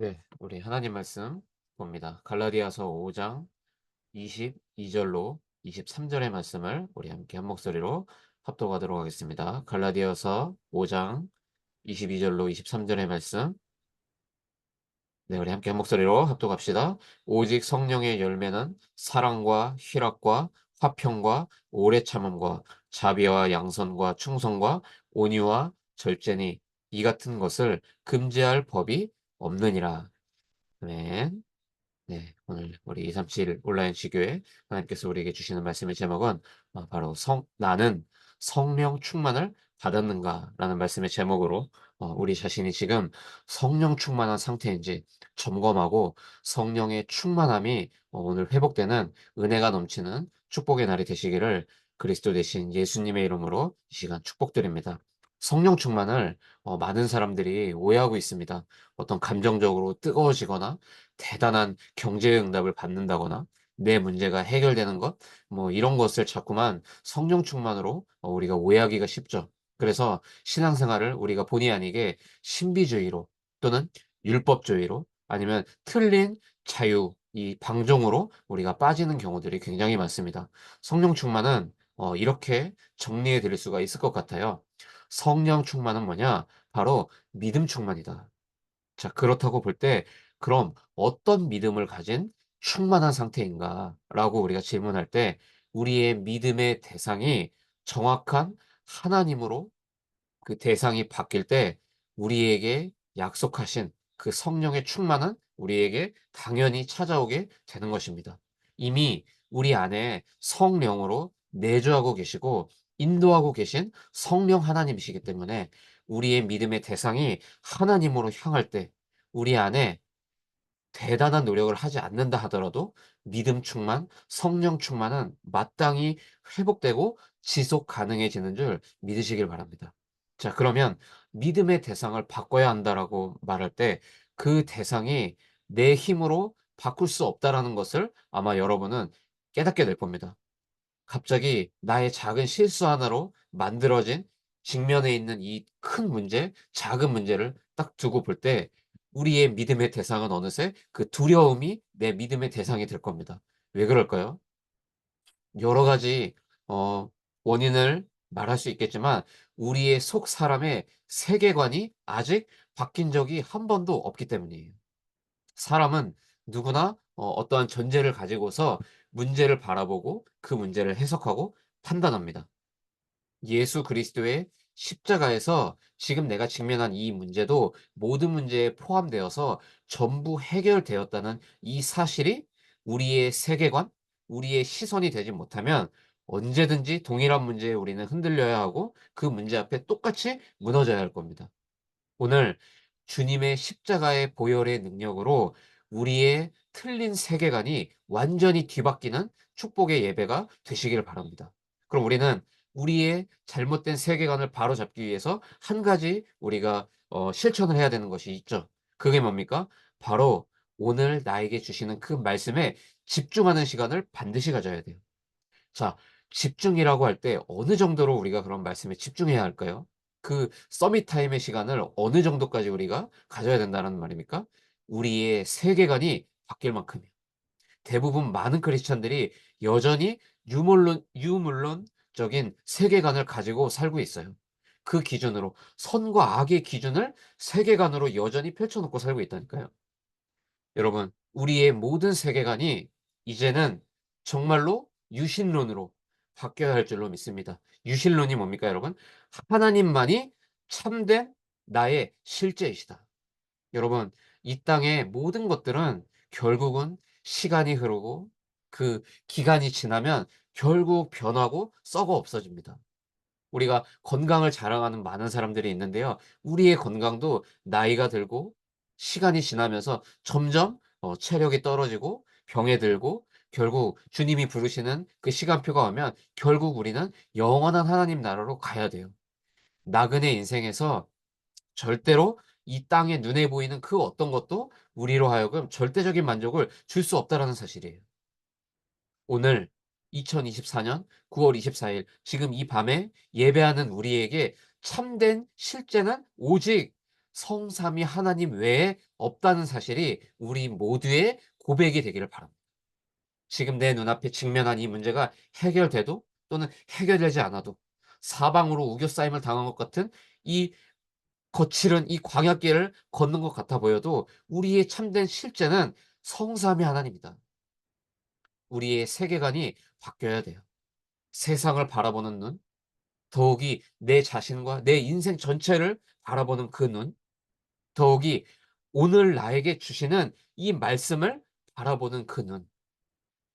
네. 우리 하나님 말씀 봅니다. 갈라디아서 5장 22 절로 23 절의 말씀을 우리 함께 한 목소리로 합독하도록 하겠습니다. 갈라디아서 5장 22 절로 23 절의 말씀, 네, 우리 함께 한 목소리로 합독합시다. 오직 성령의 열매는 사랑과 희락과 화평과 오래 참음과 자비와 양선과 충성과 온유와 절제니 이 같은 것을 금지할 법이 없느니라. 아멘. 네. 오늘 우리 237 온라인 지교회 하나님께서 우리에게 주시는 말씀의 제목은 바로 "나는 성령 충만을 받았는가?"라는 말씀의 제목으로 우리 자신이 지금 성령 충만한 상태인지 점검하고 성령의 충만함이 오늘 회복되는 은혜가 넘치는 축복의 날이 되시기를 그리스도 대신 예수님의 이름으로 이 시간 축복드립니다. 성령 충만을 많은 사람들이 오해하고 있습니다. 어떤 감정적으로 뜨거워지거나 대단한 경제의 응답을 받는다거나 내 문제가 해결되는 것, 뭐 이런 것을 자꾸만 성령 충만으로 우리가 오해하기가 쉽죠. 그래서 신앙생활을 우리가 본의 아니게 신비주의로 또는 율법주의로 아니면 틀린 자유, 이 방종으로 우리가 빠지는 경우들이 굉장히 많습니다. 성령 충만은 이렇게 정리해 드릴 수가 있을 것 같아요. 성령 충만은 뭐냐? 바로 믿음 충만이다. 자, 그렇다고 볼 때 그럼 어떤 믿음을 가진 충만한 상태인가라고 우리가 질문할 때 우리의 믿음의 대상이 정확한 하나님으로 그 대상이 바뀔 때 우리에게 약속하신 그 성령의 충만은 우리에게 당연히 찾아오게 되는 것입니다. 이미 우리 안에 성령으로 내주하고 계시고 인도하고 계신 성령 하나님이시기 때문에 우리의 믿음의 대상이 하나님으로 향할 때 우리 안에 대단한 노력을 하지 않는다 하더라도 믿음 충만, 성령 충만은 마땅히 회복되고 지속 가능해지는 줄 믿으시길 바랍니다. 자, 그러면 믿음의 대상을 바꿔야 한다라고 말할 때 그 대상이 내 힘으로 바꿀 수 없다라는 것을 아마 여러분은 깨닫게 될 겁니다. 갑자기 나의 작은 실수 하나로 만들어진 직면에 있는 이 큰 문제, 작은 문제를 딱 두고 볼 때 우리의 믿음의 대상은 어느새 그 두려움이 내 믿음의 대상이 될 겁니다. 왜 그럴까요? 여러 가지 어 원인을 말할 수 있겠지만 우리의 속 사람의 세계관이 아직 바뀐 적이 한 번도 없기 때문이에요. 사람은 누구나 어떠한 전제를 가지고서 문제를 바라보고 그 문제를 해석하고 판단합니다. 예수 그리스도의 십자가에서 지금 내가 직면한 이 문제도 모든 문제에 포함되어서 전부 해결되었다는 이 사실이 우리의 세계관, 우리의 시선이 되지 못하면 언제든지 동일한 문제에 우리는 흔들려야 하고 그 문제 앞에 똑같이 무너져야 할 겁니다. 오늘 주님의 십자가의 보혈의 능력으로 우리의 틀린 세계관이 완전히 뒤바뀌는 축복의 예배가 되시기를 바랍니다. 그럼 우리는 우리의 잘못된 세계관을 바로잡기 위해서 한 가지 우리가 실천을 해야 되는 것이 있죠. 그게 뭡니까? 바로 오늘 나에게 주시는 그 말씀에 집중하는 시간을 반드시 가져야 돼요. 자, 집중이라고 할 때 어느 정도로 우리가 그런 말씀에 집중해야 할까요? 그 서밋 타임의 시간을 어느 정도까지 우리가 가져야 된다는 말입니까? 우리의 세계관이 바뀔 만큼이요. 대부분 많은 크리스천들이 여전히 유물론적인 세계관을 가지고 살고 있어요. 그 기준으로 선과 악의 기준을 세계관으로 여전히 펼쳐 놓고 살고 있다니까요. 여러분, 우리의 모든 세계관이 이제는 정말로 유신론으로 바뀌어야 할 줄로 믿습니다. 유신론이 뭡니까, 여러분? 하나님만이 참된 나의 실제이시다. 여러분, 이 땅의 모든 것들은 결국은 시간이 흐르고 그 기간이 지나면 결국 변하고 썩어 없어집니다. 우리가 건강을 자랑하는 많은 사람들이 있는데요. 우리의 건강도 나이가 들고 시간이 지나면서 점점 체력이 떨어지고 병에 들고 결국 주님이 부르시는 그 시간표가 오면 결국 우리는 영원한 하나님 나라로 가야 돼요. 나그네 인생에서 절대로 이 땅에 눈에 보이는 그 어떤 것도 우리로 하여금 절대적인 만족을 줄 수 없다라는 사실이에요. 오늘 2024년 9월 24일 지금 이 밤에 예배하는 우리에게 참된 실제는 오직 성삼위 하나님 외에 없다는 사실이 우리 모두의 고백이 되기를 바랍니다. 지금 내 눈앞에 직면한 이 문제가 해결돼도 또는 해결되지 않아도 사방으로 우겨싸임을 당한 것 같은 이 거칠은 이 광야길을 걷는 것 같아 보여도 우리의 참된 실제는 성삼위 하나님이다. 우리의 세계관이 바뀌어야 돼요. 세상을 바라보는 눈, 더욱이 내 자신과 내 인생 전체를 바라보는 그 눈, 더욱이 오늘 나에게 주시는 이 말씀을 바라보는 그 눈.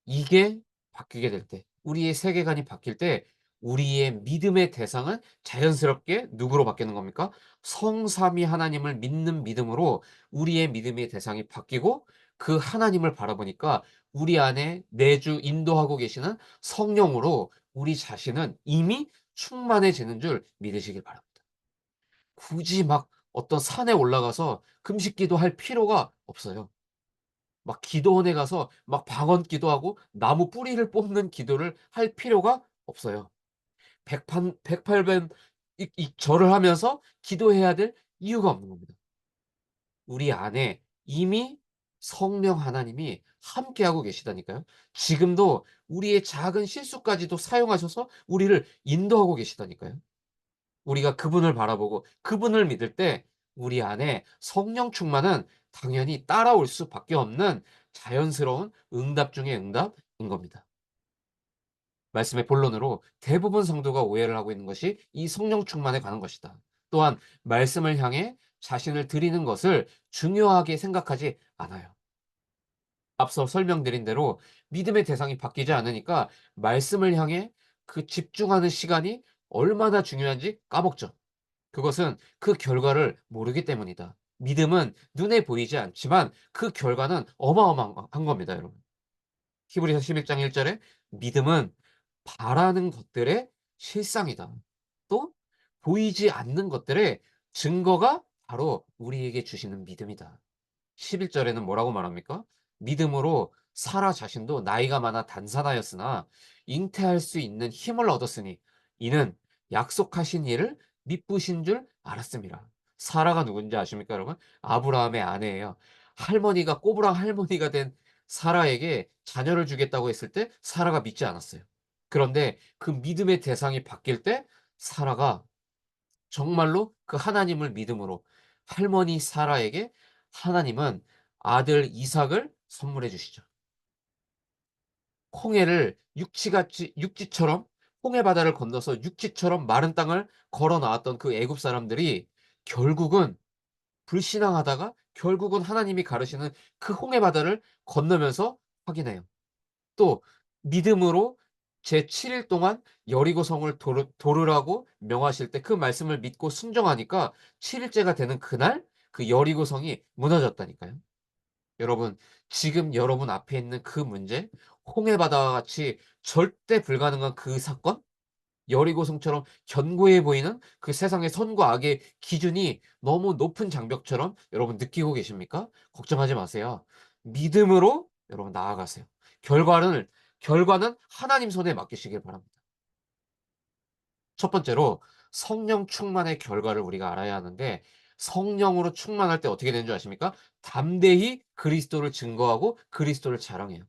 이게 바뀌게 될 때, 우리의 세계관이 바뀔 때 우리의 믿음의 대상은 자연스럽게 누구로 바뀌는 겁니까? 성삼위 하나님을 믿는 믿음으로 우리의 믿음의 대상이 바뀌고 그 하나님을 바라보니까 우리 안에 내주 인도하고 계시는 성령으로 우리 자신은 이미 충만해지는 줄 믿으시길 바랍니다. 굳이 막 어떤 산에 올라가서 금식 기도할 필요가 없어요. 막 기도원에 가서 막 방언 기도하고 나무 뿌리를 뽑는 기도를 할 필요가 없어요. 백팔 번 이 절을 하면서 기도해야 될 이유가 없는 겁니다. 우리 안에 이미 성령 하나님이 함께하고 계시다니까요. 지금도 우리의 작은 실수까지도 사용하셔서 우리를 인도하고 계시다니까요. 우리가 그분을 바라보고 그분을 믿을 때 우리 안에 성령 충만은 당연히 따라올 수밖에 없는 자연스러운 응답 중의 응답인 겁니다. 말씀의 본론으로 대부분 성도가 오해를 하고 있는 것이 이 성령 충만에 관한 것이다. 또한 말씀을 향해 자신을 드리는 것을 중요하게 생각하지 않아요. 앞서 설명드린 대로 믿음의 대상이 바뀌지 않으니까 말씀을 향해 그 집중하는 시간이 얼마나 중요한지 까먹죠. 그것은 그 결과를 모르기 때문이다. 믿음은 눈에 보이지 않지만 그 결과는 어마어마한 겁니다, 여러분. 히브리서 11장 1절에 믿음은 바라는 것들의 실상이다. 또 보이지 않는 것들의 증거가 바로 우리에게 주시는 믿음이다. 11절에는 뭐라고 말합니까? 믿음으로 사라 자신도 나이가 많아 단산하였으나 잉태할 수 있는 힘을 얻었으니 이는 약속하신 이를 미쁘신 줄 알았습니다. 사라가 누군지 아십니까, 여러분? 아브라함의 아내예요. 할머니가 꼬부랑 할머니가 된 사라에게 자녀를 주겠다고 했을 때 사라가 믿지 않았어요. 그런데 그 믿음의 대상이 바뀔 때 사라가 정말로 그 하나님을 믿음으로 할머니 사라에게 하나님은 아들 이삭을 선물해 주시죠. 홍해를 육지처럼 홍해 바다를 건너서 육지처럼 마른 땅을 걸어 나왔던 그 애굽 사람들이 결국은 불신앙하다가 결국은 하나님이 가르시는 그 홍해 바다를 건너면서 확인해요. 또 믿음으로 제7일 동안 여리고 성을 도르라고 명하실 때 그 말씀을 믿고 순종하니까 7 일째가 되는 그날 그 여리고 성이 무너졌다니까요. 여러분, 지금 여러분 앞에 있는 그 문제, 홍해 바다와 같이 절대 불가능한 그 사건, 여리고성처럼 견고해 보이는 그 세상의 선과 악의 기준이 너무 높은 장벽처럼 여러분 느끼고 계십니까? 걱정하지 마세요. 믿음으로 여러분 나아가세요. 결과는 결과는 하나님 손에 맡기시길 바랍니다. 첫 번째로 성령 충만의 결과를 우리가 알아야 하는데 성령으로 충만할 때 어떻게 되는 줄 아십니까? 담대히 그리스도를 증거하고 그리스도를 자랑해요.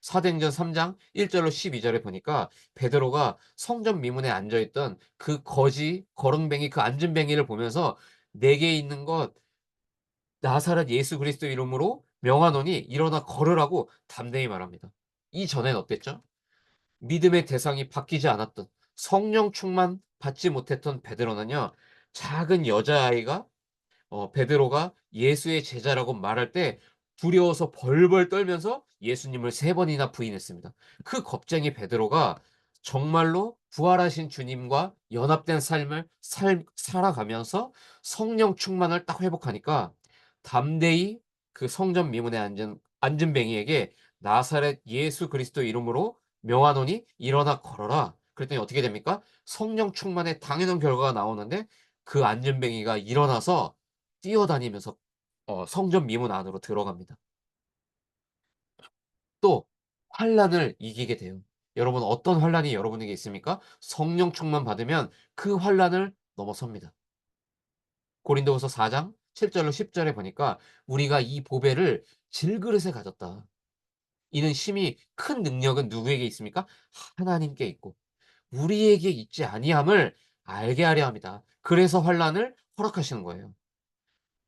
사도행전 3장 1 절로 12 절에 보니까 베드로가 성전 미문에 앉아 있던 그 거지 거렁뱅이 그 앉은뱅이를 보면서 "내게 있는 것 나사렛 예수 그리스도 이름으로 명하노니 일어나 걸으라고 담대히 말합니다. 이전엔 어땠죠? 믿음의 대상이 바뀌지 않았던 성령 충만 받지 못했던 베드로는요. 작은 여자아이가 베드로가 예수의 제자라고 말할 때 두려워서 벌벌 떨면서 예수님을 3번이나 부인했습니다. 그 겁쟁이 베드로가 정말로 부활하신 주님과 연합된 삶을 살아가면서 성령 충만을 딱 회복하니까 담대히 그 성전 미문에 앉은 뱅이에게 나사렛 예수 그리스도 이름으로 명하노니 일어나 걸어라. 그랬더니 어떻게 됩니까? 성령 충만의 당연한 결과가 나오는데 그 앉은 뱅이가 일어나서 뛰어다니면서 성전 미문 안으로 들어갑니다. 또 환난을 이기게 돼요. 여러분 어떤 환난이 여러분에게 있습니까? 성령 충만 받으면 그 환난을 넘어섭니다. 고린도후서 4장 7절로 10절에 보니까 "우리가 이 보배를 질그릇에 가졌다. 이는 심히 큰 능력은 누구에게 있습니까? 하나님께 있고 우리에게 있지 아니함을 알게 하려 함이다." 그래서 환난을 허락하시는 거예요.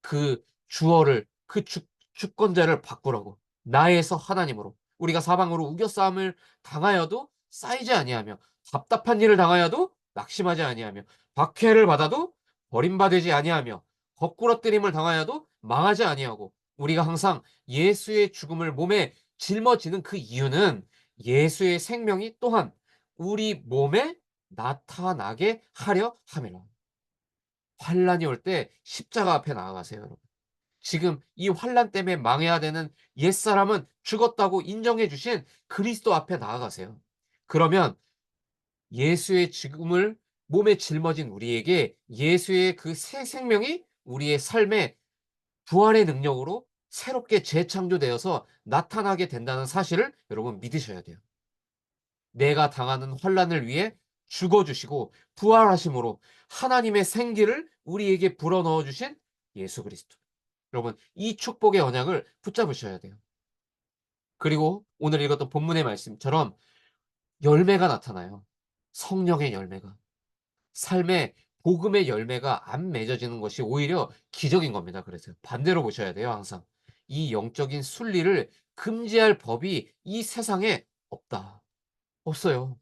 그 주어를 그 주 주권자를 바꾸라고. 나에서 하나님으로. 우리가 사방으로 우겨싸움을 당하여도 쌓이지 아니하며 답답한 일을 당하여도 낙심하지 아니하며 박해를 받아도 버림받지 아니하며 거꾸러뜨림을 당하여도 망하지 아니하고 우리가 항상 예수의 죽음을 몸에 짊어지는 그 이유는 예수의 생명이 또한 우리 몸에 나타나게 하려 함이라. 환난이 올 때 십자가 앞에 나아가세요, 여러분. 지금 이 환난 때문에 망해야 되는 옛사람은 죽었다고 인정해 주신 그리스도 앞에 나아가세요. 그러면 예수의 죽음을 몸에 짊어진 우리에게 예수의 그 새 생명이 우리의 삶에 부활의 능력으로 새롭게 재창조되어서 나타나게 된다는 사실을 여러분 믿으셔야 돼요. 내가 당하는 환난을 위해 죽어 주시고 부활하심으로 하나님의 생기를 우리에게 불어넣어 주신 예수 그리스도. 여러분 이 축복의 언약을 붙잡으셔야 돼요. 그리고 오늘 읽었던 본문의 말씀처럼 열매가 나타나요. 성령의 열매가. 삶에 복음의 열매가 안 맺어지는 것이 오히려 기적인 겁니다. 그래서 반대로 보셔야 돼요, 항상. 이 영적인 순리를 금지할 법이 이 세상에 없다. 없어요.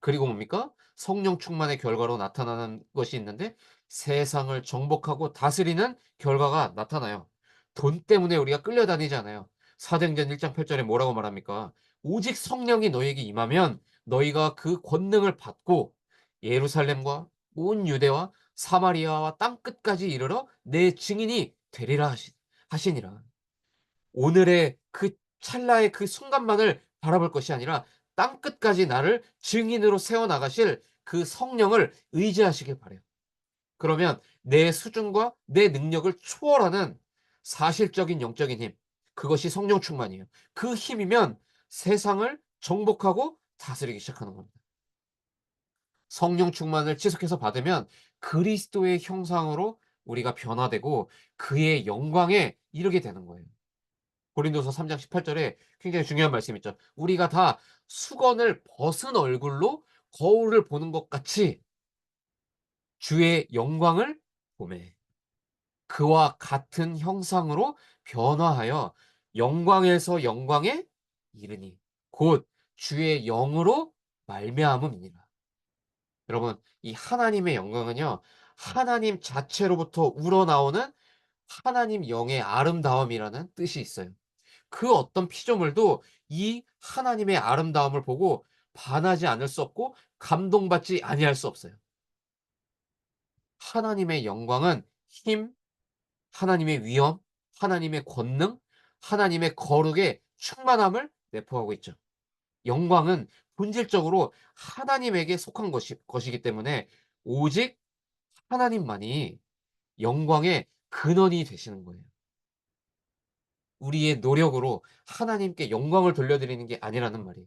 그리고 뭡니까? 성령 충만의 결과로 나타나는 것이 있는데 세상을 정복하고 다스리는 결과가 나타나요. 돈 때문에 우리가 끌려다니잖아요. 사도행전 1장 8 절에 뭐라고 말합니까? "오직 성령이 너희에게 임하면 너희가 그 권능을 받고 예루살렘과 온 유대와 사마리아와 땅 끝까지 이르러 내 증인이 되리라." 하시니라. 오늘의 그 찰나의 그 순간만을 바라볼 것이 아니라 땅끝까지 나를 증인으로 세워 나가실 그 성령을 의지하시길 바라요. 그러면 내 수준과 내 능력을 초월하는 사실적인 영적인 힘, 그것이 성령 충만이에요. 그 힘이면 세상을 정복하고 다스리기 시작하는 겁니다. 성령 충만을 지속해서 받으면 그리스도의 형상으로 우리가 변화되고 그의 영광에 이르게 되는 거예요. 고린도서 3장 18 절에 굉장히 중요한 말씀이 있죠. "우리가 다 수건을 벗은 얼굴로 거울을 보는 것 같이 주의 영광을 보매 그와 같은 형상으로 변화하여 영광에서 영광에 이르니 곧 주의 영으로 말미암음이니라." 여러분 이 하나님의 영광은요. 하나님 자체로부터 우러나오는 하나님 영의 아름다움이라는 뜻이 있어요. 그 어떤 피조물도 이 하나님의 아름다움을 보고 반하지 않을 수 없고 감동받지 아니할 수 없어요. 하나님의 영광은 힘, 하나님의 위엄, 하나님의 권능, 하나님의 거룩의 충만함을 내포하고 있죠. 영광은 본질적으로 하나님에게 속한 것이기 때문에 오직 하나님만이 영광의 근원이 되시는 거예요. 우리의 노력으로 하나님께 영광을 돌려드리는 게 아니라는 말이에요.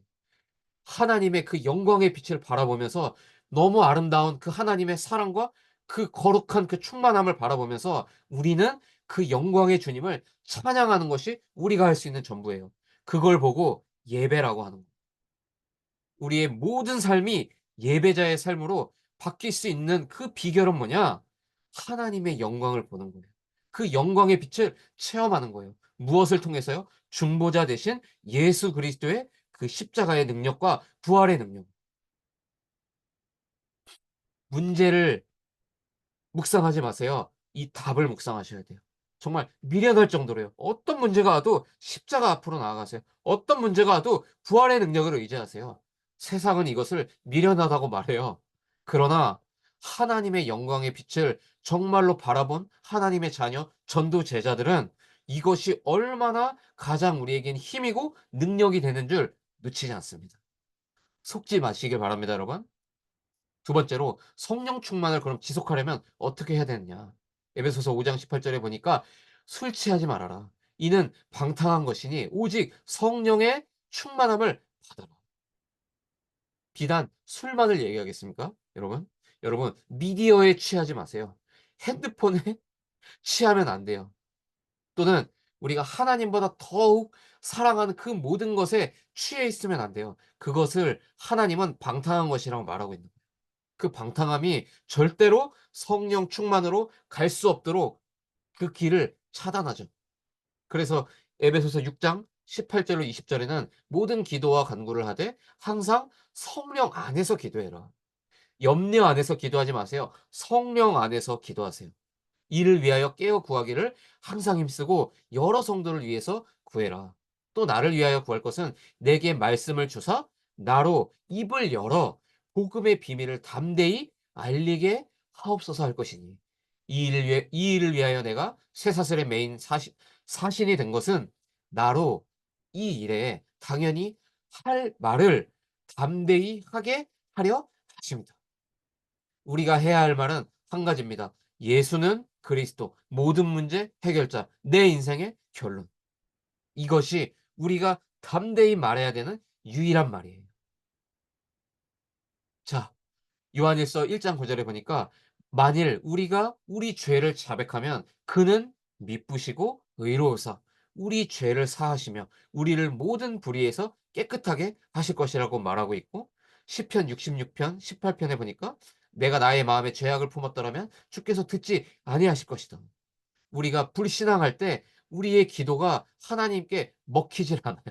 하나님의 그 영광의 빛을 바라보면서 너무 아름다운 그 하나님의 사랑과 그 거룩한 그 충만함을 바라보면서 우리는 그 영광의 주님을 찬양하는 것이 우리가 할 수 있는 전부예요. 그걸 보고 예배라고 하는 거예요. 우리의 모든 삶이 예배자의 삶으로 바뀔 수 있는 그 비결은 뭐냐? 하나님의 영광을 보는 거예요. 그 영광의 빛을 체험하는 거예요. 무엇을 통해서요? 중보자 되신 예수 그리스도의 그 십자가의 능력과 부활의 능력. 문제를 묵상하지 마세요. 이 답을 묵상하셔야 돼요. 정말 미련할 정도로요. 어떤 문제가 와도 십자가 앞으로 나아가세요. 어떤 문제가 와도 부활의 능력을 의지하세요. 세상은 이것을 미련하다고 말해요. 그러나 하나님의 영광의 빛을 정말로 바라본 하나님의 자녀 전도 제자들은 이것이 얼마나 가장 우리에겐 힘이고 능력이 되는 줄 놓치지 않습니다. 속지 마시길 바랍니다, 여러분. 두 번째로 성령 충만을 그럼 지속하려면 어떻게 해야 되느냐. 에베소서 5장 18절에 보니까 "술 취하지 말아라. 이는 방탕한 것이니 오직 성령의 충만함을 받아라." 비단 술만을 얘기하겠습니까? 여러분? 여러분 미디어에 취하지 마세요. 핸드폰에 취하면 안 돼요. 또는 우리가 하나님보다 더욱 사랑하는 그 모든 것에 취해 있으면 안 돼요. 그것을 하나님은 방탕한 것이라고 말하고 있는 거예요. 그 방탕함이 절대로 성령 충만으로 갈 수 없도록 그 길을 차단하죠. 그래서 에베소서 6장 18 절로 20 절에는 모든 기도와 간구를 하되 항상 성령 안에서 기도해라. 염려 안에서 기도하지 마세요. 성령 안에서 기도하세요. 이를 위하여 깨어 구하기를 항상 힘쓰고 여러 성도를 위해서 구해라. 또 나를 위하여 구할 것은 내게 말씀을 주사 나로 입을 열어 복음의 비밀을 담대히 알리게 하옵소서 할 것이니 이 일을 위하여 내가 쇠사슬의 메인 사신이 된 것은 나로 이 일에 당연히 할 말을 담대히 하게 하려 하십니다. 우리가 해야 할 말은 한 가지입니다. 예수는 그리스도, 모든 문제 해결자, 내 인생의 결론. 이것이 우리가 담대히 말해야 되는 유일한 말이에요. 자, 요한일서 1장 9 절에 보니까 만일 우리가 우리 죄를 자백하면 그는 미쁘시고 의로우사 우리 죄를 사하시며 우리를 모든 불의에서 깨끗하게 하실 것이라고 말하고 있고 시편 66편 18 편에 보니까 내가 나의 마음에 죄악을 품었더라면 주께서 듣지 아니하실 것이다. 우리가 불신앙할 때 우리의 기도가 하나님께 먹히질 않아요.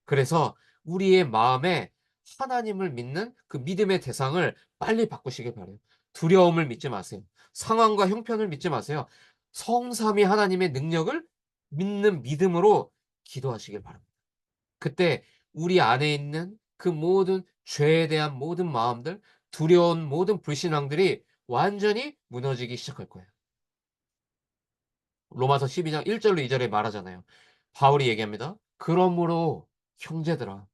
그래서 우리의 마음에 하나님을 믿는 그 믿음의 대상을 빨리 바꾸시길 바라요. 두려움을 믿지 마세요. 상황과 형편을 믿지 마세요. 성삼위 하나님의 능력을 믿는 믿음으로 기도하시길 바랍니다. 그때 우리 안에 있는 그 모든 죄에 대한 모든 마음들, 두려운 모든 불신앙들이 완전히 무너지기 시작할 거예요. 로마서 12장 1 절로 2 절에 말하잖아요. 바울이 얘기합니다. "그러므로 형제들아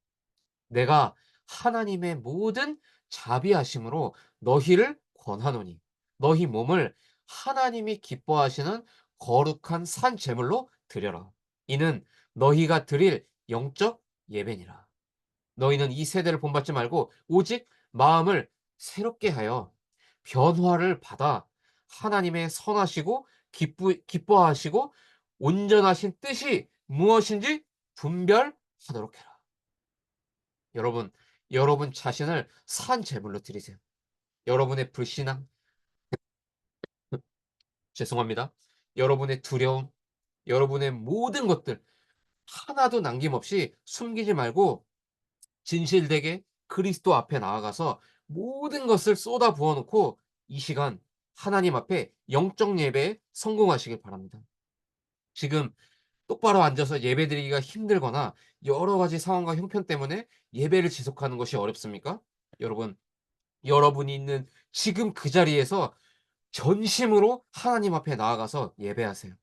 내가 하나님의 모든 자비하심으로 너희를 권하노니 너희 몸을 하나님이 기뻐하시는 거룩한 산 제물로 드려라. 이는 너희가 드릴 영적 예배니라. 너희는 이 세대를 본받지 말고 오직 마음을 새롭게 하여 변화를 받아 하나님의 선하시고 기뻐하시고 온전하신 뜻이 무엇인지 분별하도록 해라. 여러분, 여러분 자신을 산 제물로 드리세요. 여러분의 불신앙, 죄송합니다. 여러분의 두려움, 여러분의 모든 것들 하나도 남김없이 숨기지 말고 진실되게 그리스도 앞에 나아가서 모든 것을 쏟아 부어 놓고 이 시간 하나님 앞에 영적 예배에 성공하시길 바랍니다. 지금 똑바로 앉아서 예배드리기가 힘들거나 여러 가지 상황과 형편 때문에 예배를 지속하는 것이 어렵습니까? 여러분, 여러분이 있는 지금 그 자리에서 전심으로 하나님 앞에 나아가서 예배하세요.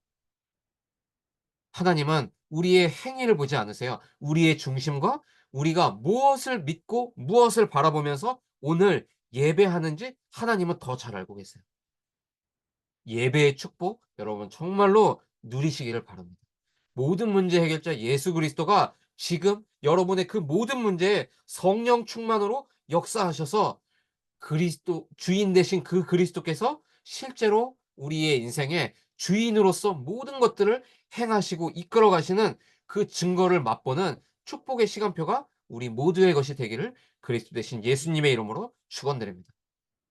하나님은 우리의 행위를 보지 않으세요. 우리의 중심과 우리가 무엇을 믿고 무엇을 바라보면서 오늘 예배하는지 하나님은 더 잘 알고 계세요. 예배의 축복 여러분 정말로 누리시기를 바랍니다. 모든 문제 해결자 예수 그리스도가 지금 여러분의 그 모든 문제에 성령 충만으로 역사하셔서 그리스도 주인 되신 그 그리스도께서 실제로 우리의 인생의 주인으로서 모든 것들을 행하시고 이끌어 가시는 그 증거를 맛보는 축복의 시간표가 우리 모두의 것이 되기를 그리스도 되신 예수님의 이름으로 축원드립니다.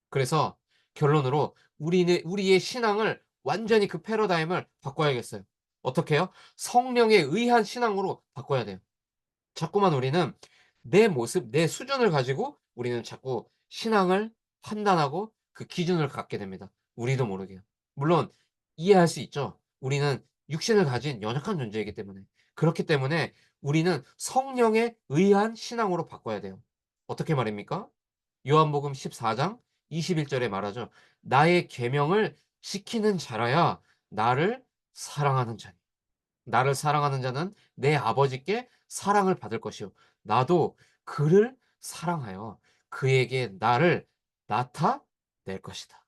그래서 결론으로 우리의 신앙을 완전히 그 패러다임을 바꿔야겠어요. 어떻게요? 성령에 의한 신앙으로 바꿔야 돼요. 자꾸만 우리는 내 모습, 내 수준을 가지고 우리는 자꾸 신앙을 판단하고 그 기준을 갖게 됩니다. 우리도 모르게요. 물론 이해할 수 있죠. 우리는 육신을 가진 연약한 존재이기 때문에. 그렇기 때문에 우리는 성령에 의한 신앙으로 바꿔야 돼요. 어떻게 말입니까? 요한복음 14장 21 절에 말하죠. 나의 계명을 지키는 자라야 나를 사랑하는 자니. 나를 사랑하는 자는 내 아버지께 사랑을 받을 것이요 나도 그를 사랑하여 그에게 나를 나타낼 것이다.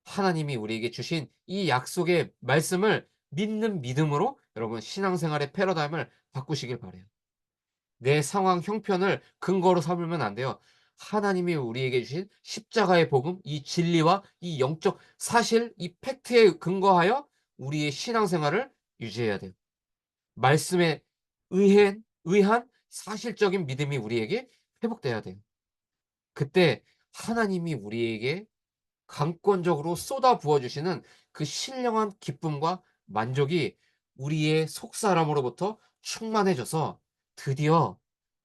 하나님이 우리에게 주신 이 약속의 말씀을 믿는 믿음으로 여러분 신앙생활의 패러다임을 바꾸시길 바라요. 내 상황 형편을 근거로 삼으면 안 돼요. 하나님이 우리에게 주신 십자가의 복음, 이 진리와 이 영적 사실, 이 팩트에 근거하여 우리의 신앙생활을 유지해야 돼요. 말씀에 의한 사실적인 믿음이 우리에게 회복돼야 돼요. 그때 하나님이 우리에게 강권적으로 쏟아 부어 주시는 그 신령한 기쁨과 만족이 우리의 속사람으로부터 충만해져서 드디어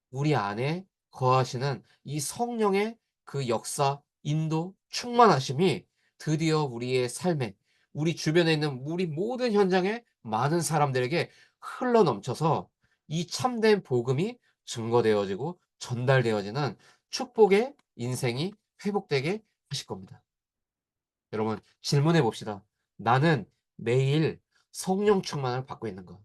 우리 안에 거하시는 이 성령의 그 역사, 인도, 충만하심이 드디어 우리의 삶에, 우리 주변에 있는 우리 모든 현장에 많은 사람들에게 흘러넘쳐서 이 참된 복음이 증거되어지고 전달되어지는 축복의 인생이 회복되게 하실 겁니다. 여러분 질문해 봅시다. 나는 매일 성령 충만을 받고 있는가?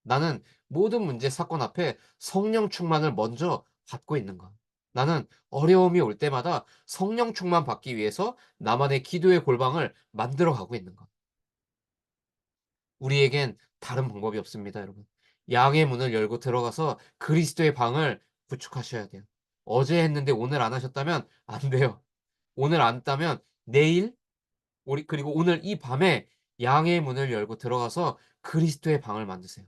나는 모든 문제 사건 앞에 성령 충만을 먼저 받고 있는가? 나는 어려움이 올 때마다 성령 충만 받기 위해서 나만의 기도의 골방을 만들어 가고 있는가? 우리에겐 다른 방법이 없습니다, 여러분. 양의 문을 열고 들어가서 그리스도의 방을 구축하셔야 돼요. 어제 했는데 오늘 안 하셨다면 안 돼요. 오늘 안 했다면 내일 그리고 오늘 이 밤에 양의 문을 열고 들어가서 그리스도의 방을 만드세요.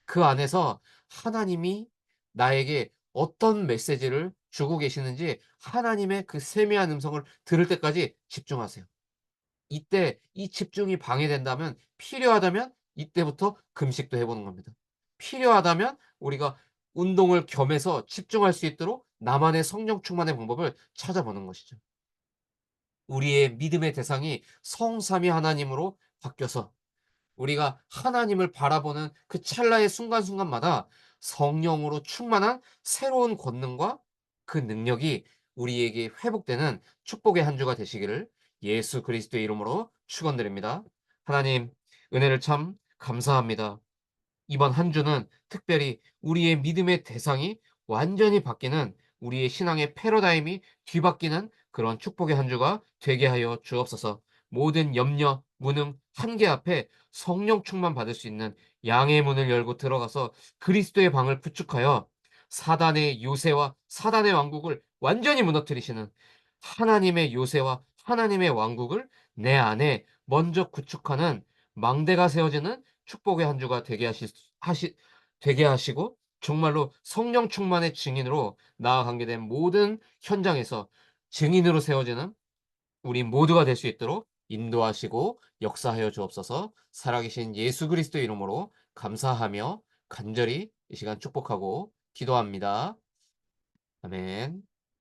그 안에서 하나님이 나에게 어떤 메시지를 주고 계시는지 하나님의 그 세미한 음성을 들을 때까지 집중하세요. 이때 이 집중이 방해된다면 필요하다면 이때부터 금식도 해 보는 겁니다. 필요하다면 우리가 운동을 겸해서 집중할 수 있도록 나만의 성령 충만의 방법을 찾아보는 것이죠. 우리의 믿음의 대상이 성삼위 하나님으로 바뀌어서 우리가 하나님을 바라보는 그 찰나의 순간순간마다 성령으로 충만한 새로운 권능과 그 능력이 우리에게 회복되는 축복의 한 주가 되시기를 예수 그리스도의 이름으로 축원드립니다. 하나님 은혜를 참 감사합니다. 이번 한 주는 특별히 우리의 믿음의 대상이 완전히 바뀌는 우리의 신앙의 패러다임이 뒤바뀌는 그런 축복의 한 주가 되게 하여 주옵소서. 모든 염려, 무능, 한계 앞에 성령 충만 받을 수 있는 양의 문을 열고 들어가서 그리스도의 방을 구축하여 사단의 요새와 사단의 왕국을 완전히 무너뜨리시는 하나님의 요새와 하나님의 왕국을 내 안에 먼저 구축하는 망대가 세워지는 축복의 한 주가 되게 하시고 정말로 성령 충만의 증인으로 나아가게 된 모든 현장에서 증인으로 세워지는 우리 모두가 될 수 있도록 인도하시고 역사하여 주옵소서. 살아계신 예수 그리스도의 이름으로 감사하며 간절히 이 시간 축복하고 기도합니다. 아멘.